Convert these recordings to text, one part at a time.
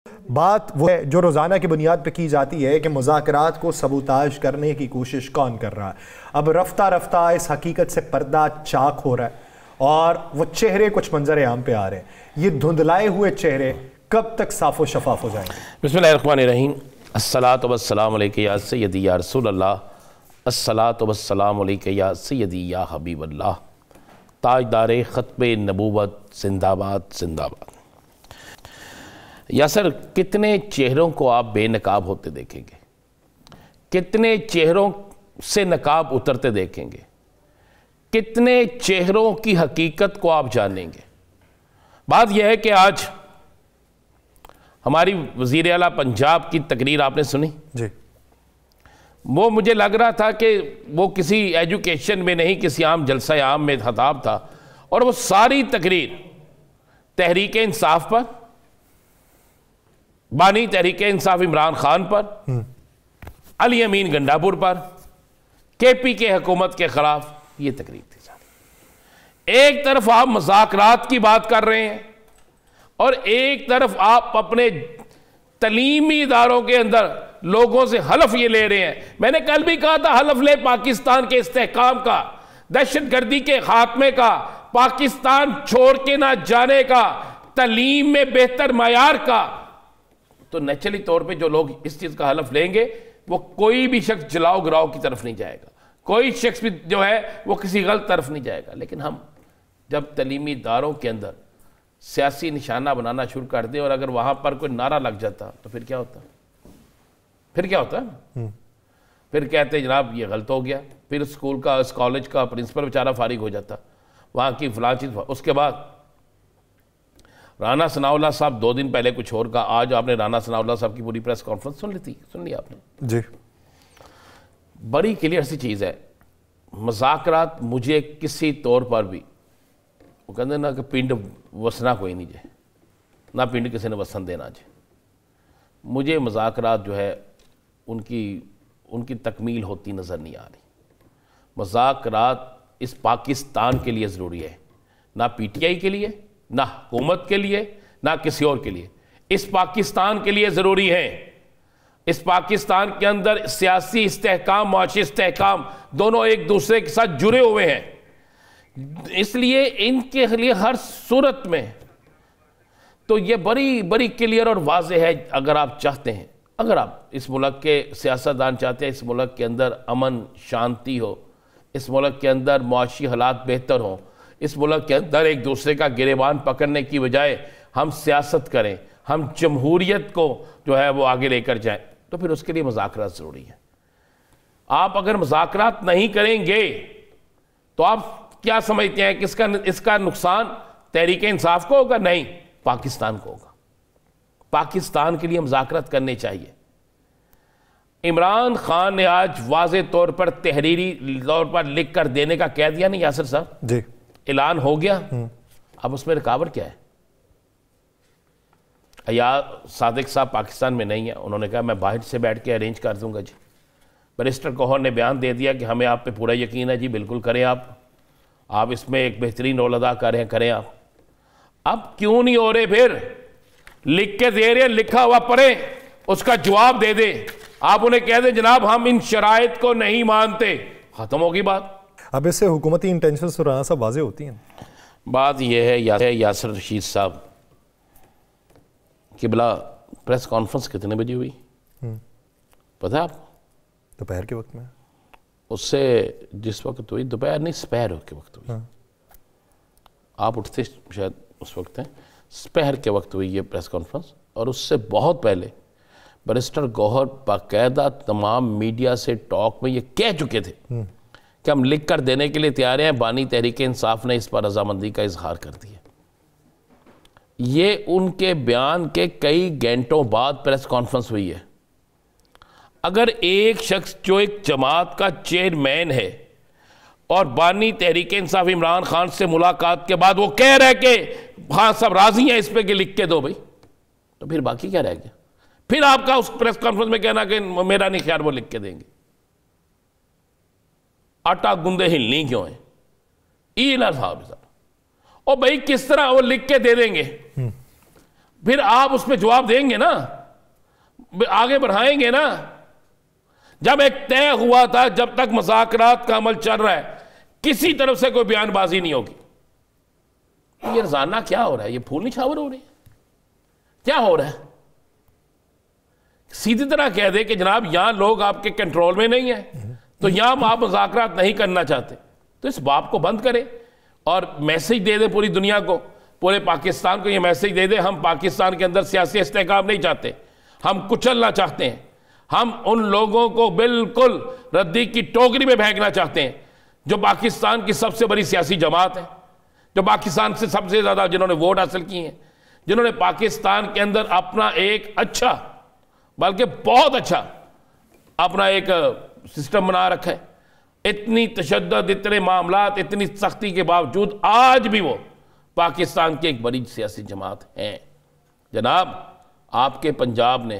بات وہ ہے جو روزانہ کی بنیاد پہ کی جاتی ہے کہ مذاکرات کو سبوتاژ کرنے کی کوشش کون کر رہا ہے۔ اب رفتہ رفتہ اس حقیقت سے پردہ چاک ہو رہا ہے اور وہ چہرے کچھ منظر عام پہ آ رہے ہیں۔ یہ دھندلائے ہوئے چہرے کب تک صاف و شفاف ہو جائیں گے؟ بسم اللہ الرحمن الرحیم۔ الصلاۃ والسلام علیکہ یا سیدی یا رسول اللہ، الصلاۃ والسلام علیکہ یا سیدی یا حبیب اللہ، تاجدار ختم نبوت زندہ باد زندہ باد۔ یاسر، کتنے چہروں کو آپ بے نقاب ہوتے دیکھیں گے، کتنے چہروں سے نقاب اترتے دیکھیں گے، کتنے چہروں کی حقیقت کو آپ جانیں گے۔ بات یہ ہے کہ آج ہماری وزیر اعلیٰ پنجاب کی تقریر آپ نے سنی؟ جی۔ وہ مجھے لگ رہا تھا کہ وہ کسی ایجوکیشن میں نہیں، کسی عام جلسہ عام میں خطاب تھا، اور وہ ساری تقریر تحریک انصاف پر، بانی تحریک انصاف عمران خان پر، علی امین گنڈاپور پر، کے پی کے حکومت کے خلاف یہ تقریر تھی۔ ایک طرف آپ مذاکرات کی بات کر رہے ہیں اور ایک طرف آپ اپنے تعلیمی اداروں کے اندر لوگوں سے حلف یہ لے رہے ہیں۔ میں نے کل بھی کہا تھا، حلف لے پاکستان کے استحکام کا، دہشت گردی کے خاتمے کا، پاکستان چھوڑ کے نہ جانے کا، تعلیم میں بہتر معیار کا۔ تو نیچرلی طور پہ جو لوگ اس چیز کا حلف لیں گے، وہ کوئی بھی شخص جلاؤ گراؤ کی طرف نہیں جائے گا، کوئی شخص بھی جو ہے وہ کسی غلط طرف نہیں جائے گا۔ لیکن ہم جب تعلیمی اداروں کے اندر سیاسی نشانہ بنانا شروع کر دیں اور اگر وہاں پر کوئی نعرہ لگ جاتا تو پھر کیا ہوتا؟ پھر کہتے ہیں جناب یہ غلط ہو گیا، پھر اسکول کا، اس کالج کا پرنسپل بیچارہ فارغ ہو جاتا، وہاں کی فلاں چیز۔ اس کے بعد رانا ثناءاللہ صاحب 2 دن پہلے کچھ اور کا، آج آپ نے رانا ثناءاللہ صاحب کی پوری پریس کانفرنس سن لی آپ نے؟ جی۔ بڑی کلیئر سی چیز ہے، مذاکرات مجھے کسی طور پر بھی، وہ کہتے ہیں نا کہ پنڈ وسنا کوئی نہیں جائے، نہ پنڈ کسی نے وسن دینا جائے۔ مجھے مذاکرات جو ہے ان کی تکمیل ہوتی نظر نہیں آ رہی۔ مذاکرات اس پاکستان کے لیے ضروری ہے، نہ پی ٹی آئی کے لیے، نہ حکومت کے لیے، نہ کسی اور کے لیے، اس پاکستان کے لیے ضروری ہے۔ اس پاکستان کے اندر سیاسی استحکام، معاشی استحکام دونوں ایک دوسرے کے ساتھ جڑے ہوئے ہیں، اس لیے ان کے لیے ہر صورت میں تو یہ بڑی بڑی کلیئر اور واضح ہے۔ اگر آپ چاہتے ہیں، اگر آپ اس ملک کے سیاستدان چاہتے ہیں اس ملک کے اندر امن شانتی ہو، اس ملک کے اندر معاشی حالات بہتر ہوں، اس ملک کے اندر ایک دوسرے کا گریبان پکڑنے کی بجائے ہم سیاست کریں، ہم جمہوریت کو جو ہے وہ آگے لے کر جائیں، تو پھر اس کے لیے مذاکرات ضروری ہے۔ آپ اگر مذاکرات نہیں کریں گے تو آپ کیا سمجھتے ہیں کہ اس کا نقصان تحریک انصاف کو ہوگا؟ نہیں، پاکستان کو ہوگا۔ پاکستان کے لیے مذاکرات کرنے چاہیے۔ عمران خان نے آج واضح طور پر تحریری طور پر لکھ کر دینے کا کہہ دیا نہیں یاسر صاحب؟ جی۔ اعلان ہو گیا، اب اس میں رکاوٹ کیا ہے؟ صادق صاحب پاکستان میں نہیں ہے، انہوں نے کہا میں باہر سے بیٹھ کے ارینج کر دوں گا جی۔ بیرسٹر گوہر نے بیان دے دیا کہ ہمیں آپ پہ پورا یقین ہے جی، بالکل کریں آپ اس میں ایک بہترین رول ادا کریں آپ۔ اب کیوں نہیں ہو رہے؟ پھر لکھ کے دے رہے ہیں، لکھا ہوا پڑھیں، اس کا جواب دے دیں۔ آپ انہیں کہہ دیں جناب ہم ان شرائط کو نہیں مانتے، ختم ہوگی بات۔ اب اس سے حکومتی انٹینشنز تو رانا صاحب واضح ہوتی ہیں۔ بات یہ ہے یاسر رشید صاحب قبلہ پریس کانفرنس کتنے بجے ہوئی پتہ ہے آپ؟ دوپہر کے وقت میں۔ اس سے جس وقت ہوئی، دوپہر نہیں سپہر کے وقت ہوئی، آپ اٹھتے شاید اس وقت ہیں، سپہر کے وقت ہوئی یہ پریس کانفرنس۔ اور اس سے بہت پہلے بیرسٹر گوہر باقاعدہ تمام میڈیا سے ٹاک میں یہ کہہ چکے تھے کہ ہم لکھ کر دینے کے لیے تیار ہیں۔ بانی تحریک انصاف نے اس پر رضامندی کا اظہار کر دیا۔ یہ ان کے بیان کے کئی گھنٹوں بعد پریس کانفرنس ہوئی ہے۔ اگر ایک شخص جو ایک جماعت کا چیئرمین ہے اور بانی تحریک انصاف عمران خان سے ملاقات کے بعد وہ کہہ رہے کہ ہاں سب راضی ہیں اس پہ کہ لکھ کے دو بھائی، تو پھر باقی کیا رہ گیا؟ پھر آپ کا اس پریس کانفرنس میں کہنا کہ میرا نہیں خیال وہ لکھ کے دیں گے۔ آٹا گندے ہلنی کیوں ہیں؟ صاحب اور بھائی کس طرح وہ لکھ کے دے دیں گے؟ پھر آپ اس پہ جواب دیں گے نا, آگے بڑھائیں گے نا. جب ایک طے ہوا تھا جب تک مذاکرات کا عمل چل رہا ہے کسی طرف سے کوئی بیان بازی نہیں ہوگی. یہ رزانہ کیا ہو رہا ہے؟ یہ پھول نچھاور ہو رہے ہیں؟ کیا ہو رہا ہے؟ سیدھی طرح کہہ دے کہ جناب یہاں لوگ آپ کے کنٹرول میں نہیں ہیں تو یہاں آپ مذاکرات نہیں کرنا چاہتے, تو اس باب کو بند کرے اور میسج دے دے پوری دنیا کو, پورے پاکستان کو یہ میسج دے دے ہم پاکستان کے اندر سیاسی استحکام نہیں چاہتے, ہم کچلنا چاہتے ہیں, ہم ان لوگوں کو بالکل ردی کی ٹوکری میں پھینکنا چاہتے ہیں جو پاکستان کی سب سے بڑی سیاسی جماعت ہے, جو پاکستان سے سب سے زیادہ جنہوں نے ووٹ حاصل کیے ہیں, جنہوں نے پاکستان کے اندر اپنا ایک اچھا بلکہ بہت اچھا اپنا ایک سسٹم بنا رکھا ہے. اتنی تشدد, اتنے معاملات, اتنی سختی کے باوجود آج بھی وہ پاکستان کی ایک بڑی سیاسی جماعت ہیں. جناب آپ کے پنجاب نے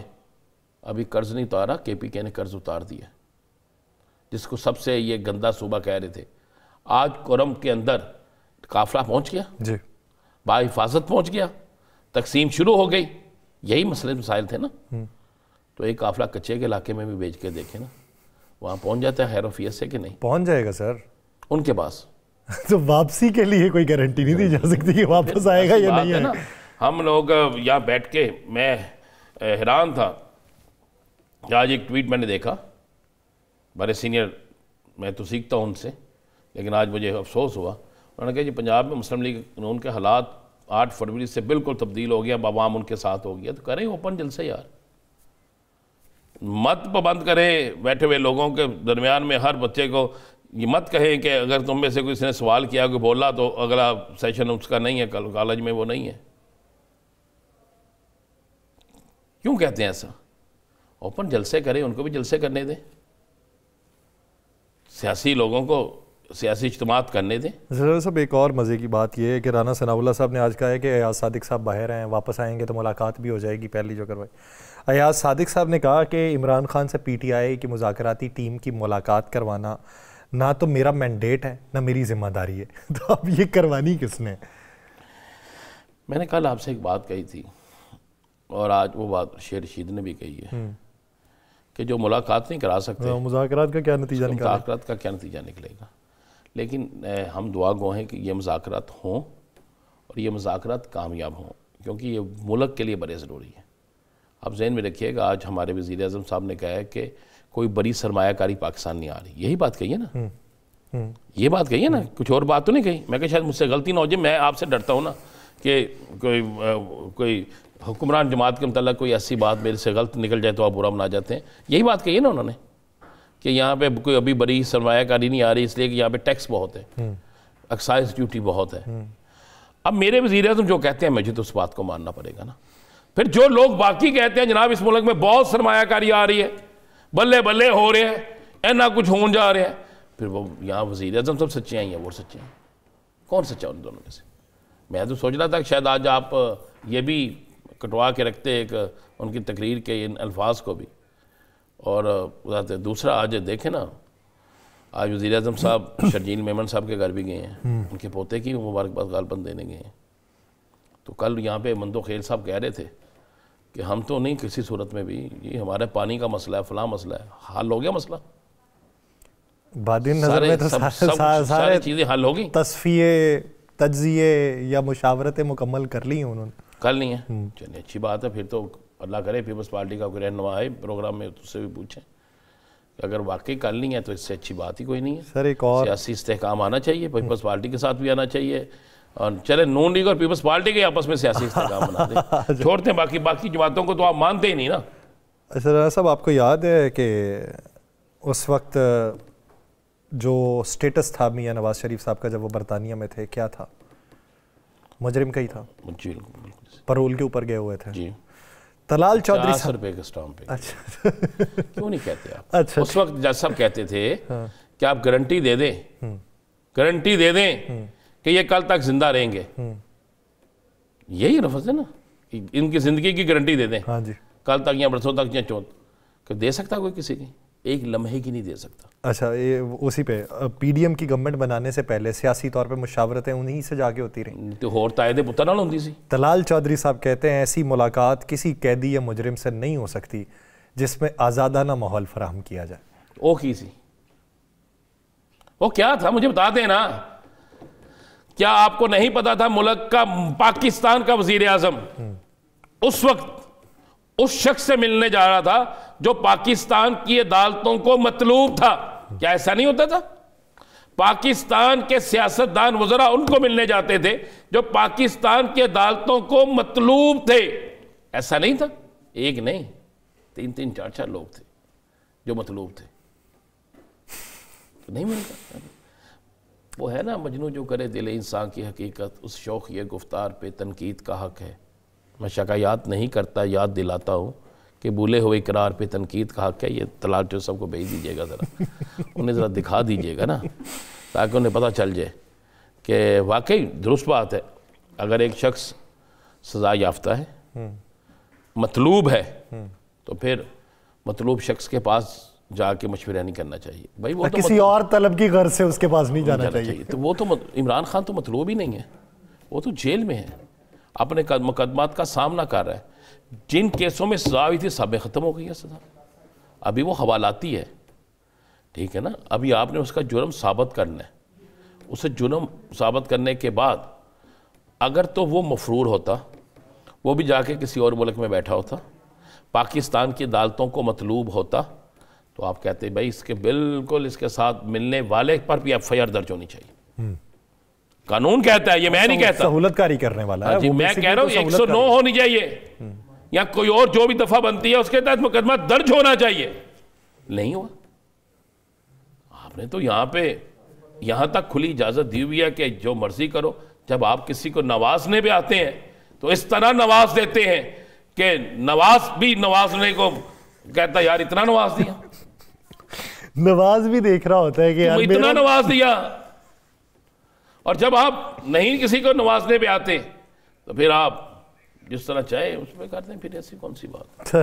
ابھی قرض نہیں اتارا, کے پی کے نے قرض اتار دیا, جس کو سب سے یہ گندا صوبہ کہہ رہے تھے. آج کرم کے اندر قافلہ پہنچ گیا, جی با حفاظت پہنچ گیا, تقسیم شروع ہو گئی. یہی مسائل تھے نا. تو ایک قافلہ کچے کے علاقے میں بھی بھیج کے دیکھیں نا, وہاں پہنچ جاتا ہے خیر وفیت سے کہ نہیں؟ پہنچ جائے گا سر ان کے پاس. تو واپسی کے لیے کوئی گارنٹی نہیں دی جا سکتی کہ واپس آئے گا یا نہیں نا. ہم لوگ یہاں بیٹھ کے میں حیران تھا. آج ایک ٹویٹ میں نے دیکھا, بڑے سینئر, میں تو سیکھتا ہوں ان سے, لیکن آج مجھے افسوس ہوا. انہوں نے کہا جی پنجاب میں مسلم لیگ قانون کے حالات 8 فروری سے بالکل تبدیل ہو گیا, عوام ان کے ساتھ ہو گیا. تو کریں اوپن جلسے یار, مت پابند کریں بیٹھے ہوئے لوگوں کے درمیان میں. ہر بچے کو یہ مت کہیں کہ اگر تم میں سے کوئی نے سوال کیا کوئی بولا تو اگلا سیشن اس کا نہیں ہے, کالج میں وہ نہیں ہے. کیوں کہتے ہیں ایسا؟ اوپن جلسے کریں, ان کو بھی جلسے کرنے دیں, سیاسی لوگوں کو سیاسی اجتماعات کرنے دیں. صاحب ایک اور مزے کی بات یہ ہے کہ رانا ثناء اللہ صاحب نے آج کہا ہے کہ ایاز صادق صاحب باہر ہیں, واپس آئیں گے تو ملاقات بھی ہو جائے گی پہلی جو کروائی. ایاز صادق صاحب نے کہا کہ عمران خان سے پی ٹی آئی کی مذاکراتی ٹیم کی ملاقات کروانا نہ تو میرا مینڈیٹ ہے نہ میری ذمہ داری ہے. تو اب یہ کروانی کس نے؟ میں نے کل آپ سے ایک بات کہی تھی اور آج وہ بات شیر رشید نے بھی کہی ہے کہ جو ملاقات نہیں کرا سکتے مذاکرات کا کیا نتیجہ نکلے گا؟ مذاکرات کا کیا نتیجہ نکلے گا. لیکن ہم دعا گو ہیں کہ یہ مذاکرات ہوں اور یہ مذاکرات کامیاب ہوں, کیونکہ یہ ملک کے لیے بڑے ضروری ہے. آپ ذہن میں رکھیے گا, آج ہمارے وزیر اعظم صاحب نے کہا ہے کہ کوئی بڑی سرمایہ کاری پاکستان نہیں آ رہی. یہی بات کہی ہے نا, یہ بات کہی ہے نا, کچھ اور بات تو نہیں کہی. میں کہ شاید مجھ سے غلطی نہ ہو جائے, میں آپ سے ڈرتا ہوں نا کہ کوئی حکمران جماعت کے متعلق کوئی ایسی بات میرے سے غلط نکل جائے تو آپ برا منا جاتے ہیں. یہی بات کہی ہے نا انہوں نے کہ یہاں پہ کوئی ابھی بڑی سرمایہ کاری نہیں آ رہی اس لیے کہ یہاں پہ ٹیکس بہت ہے, ایکسائز ڈیوٹی بہت ہے. اب میرے وزیر اعظم جو کہتے ہیں مجھے تو اس بات کو ماننا پڑے گا نا. پھر جو لوگ باقی کہتے ہیں جناب اس ملک میں بہت سرمایہ کاری آ رہی ہے, بلے بلے ہو رہے ہیں, اینا کچھ ہون جا رہے ہیں, پھر وہ یہاں وزیر اعظم سب سچے ہیں یا وہ سچے ہیں؟ کون سچا ان دونوں میں سے؟ میں تو سوچ رہا تھا کہ شاید آج آپ یہ بھی کٹوا کے رکھتے ایک ان کی تقریر کے ان الفاظ کو بھی. اور دوسرا آج دیکھیں نا, آج وزیر اعظم صاحب شرجیل میمن صاحب کے گھر بھی گئے ہیں, ان کے پوتے کی مبارکباد غالباً دینے گئے ہیں. تو کل یہاں پہ مندو خیل صاحب کہہ رہے تھے کہ ہم تو نہیں کسی صورت میں بھی, یہ ہمارے پانی کا مسئلہ ہے, فلاں مسئلہ ہے, حل ہو گیا مسئلہ, بادین نظر میں تو سارے چیزیں حل ہوگی. تصفیے, تجزیے یا مشاورتیں مکمل کر لی ہیں انہوں نے؟ کل نہیں ہے, چلیے اچھی بات ہے. پھر تو اللہ کرے پیپلز پارٹی کا کوئی رہنما آئے پروگرام میں تو اس سے بھی پوچھیں کہ اگر واقعی کل نہیں ہے تو اس سے اچھی بات ہی کوئی نہیں ہے. سر ایک اور سیاسی استحکام آنا چاہیے, پیپلز پارٹی کے ساتھ بھی آنا چاہیے, اور چلے نون لیگ اور پیپلز پارٹی کے آپس میں سیاسی استحکام بنا دیں, چھوڑتے ہیں باقی جماعتوں کو تو آپ مانتے ہی نہیں نا. سر صاحب آپ کو یاد ہے کہ اس وقت جو سٹیٹس تھا میاں نواز شریف صاحب کا جب وہ برطانیہ میں تھے, کیا تھا؟ مجرم کا ہی تھا, پرول کے اوپر گئے ہوئے تھے. جی طلال چودھری صاحب روپے کے اسٹامپ پہ. اچھا کیوں نہیں کہتے آپ؟ اس وقت جج صاحب کہتے تھے کہ آپ گارنٹی دے دیں, گارنٹی دے دیں کہ یہ کل تک زندہ رہیں گے. یہی لفظ ہے نا, ان کی زندگی کی گارنٹی دے دیں, ہاں جی, کل تک یا برسوں تک یا چوت. کہ دے سکتا کوئی کسی کی؟ ایک لمحے کی نہیں دے سکتا. اچھا یہ اسی پہ پی ڈی ایم کی گورنمنٹ بنانے سے پہلے سیاسی طور پہ مشاورتیں انہی سے جا کے ہوتی رہیں. تو اور تائید پتر نال ہوندی سی. طلال چودھری صاحب کہتے ہیں ایسی ملاقات کسی قیدی یا مجرم سے نہیں ہو سکتی جس میں آزادانہ ماحول فراہم کیا جائے. وہ کی سی؟ وہ کیا تھا مجھے بتا دیں نا. کیا آپ کو نہیں پتا تھا ملک کا پاکستان کا وزیر اعظم اس وقت اس شخص سے ملنے جا رہا تھا جو پاکستان کی عدالتوں کو مطلوب تھا؟ کیا ایسا نہیں ہوتا تھا؟ پاکستان کے سیاستدان وزراء ان کو ملنے جاتے تھے جو پاکستان کی عدالتوں کو مطلوب تھے. ایسا نہیں تھا؟ ایک نہیں، 3 4 لوگ تھے جو مطلوب تھے. تو نہیں ملتا. وہ ہے نا مجنوں جو کرے دل انسان کی حقیقت، اس شوق یہ گفتار پہ تنقید کا حق ہے. میں شکایات نہیں کرتا، یاد دلاتا ہوں کہ بھولے ہوئے اقرار پہ تنقید کا حق ہے. یہ طلال جو سب کو بھیج دیجیے گا، ذرا انہیں ذرا دکھا دیجیے گا نا، تاکہ انہیں پتہ چل جائے کہ واقعی درست بات ہے. اگر ایک شخص سزا یافتہ ہے، مطلوب ہے، تو پھر مطلوب شخص کے پاس جا کے مشورہ نہیں کرنا چاہیے. بھائی وہ تو کسی اور طلب کی غرض سے اس کے پاس نہیں جانا چاہیے. تو وہ تو عمران خان تو مطلوب ہی نہیں ہے، وہ تو جیل میں ہے، اپنے مقدمات کا سامنا کر رہا ہے. جن کیسوں میں سزا ہوئی تھی سب ختم ہو گئی ہے سزا. ابھی وہ حوالاتی ہے، ٹھیک ہے نا. ابھی آپ نے اس کا جرم ثابت کرنا ہے. اسے جرم ثابت کرنے کے بعد اگر تو وہ مفرور ہوتا، وہ بھی جا کے کسی اور ملک میں بیٹھا ہوتا، پاکستان کی عدالتوں کو مطلوب ہوتا، تو آپ کہتے ہیں بھائی اس کے بالکل اس کے ساتھ ملنے والے پر بھی ایف آئی آر درج ہونی چاہیے. قانون کہتا ہے، یہ میں نہیں کہتا. سہولت کاری کرنے والا ہے. جی میں کہہ رہا ہوں 109 ہونی چاہیے، یا کوئی اور جو بھی دفعہ بنتی ہے اس کے تحت مقدمہ درج ہونا چاہیے. نہیں ہوا. آپ نے تو یہاں تک کھلی اجازت دی ہوئی ہے کہ جو مرضی کرو. جب آپ کسی کو نوازنے پہ آتے ہیں تو اس طرح نواز دیتے ہیں کہ نواز بھی نوازنے کو کہتا یار اتنا نواز دیا. نواز بھی دیکھ رہا ہوتا ہے کہ اتنا نواز دیا. اور جب آپ نہیں کسی کو نوازنے پہ آتے تو پھر آپ جس طرح چاہے اس پہ کرتے ہیں. پھر ایسی کون سی بات.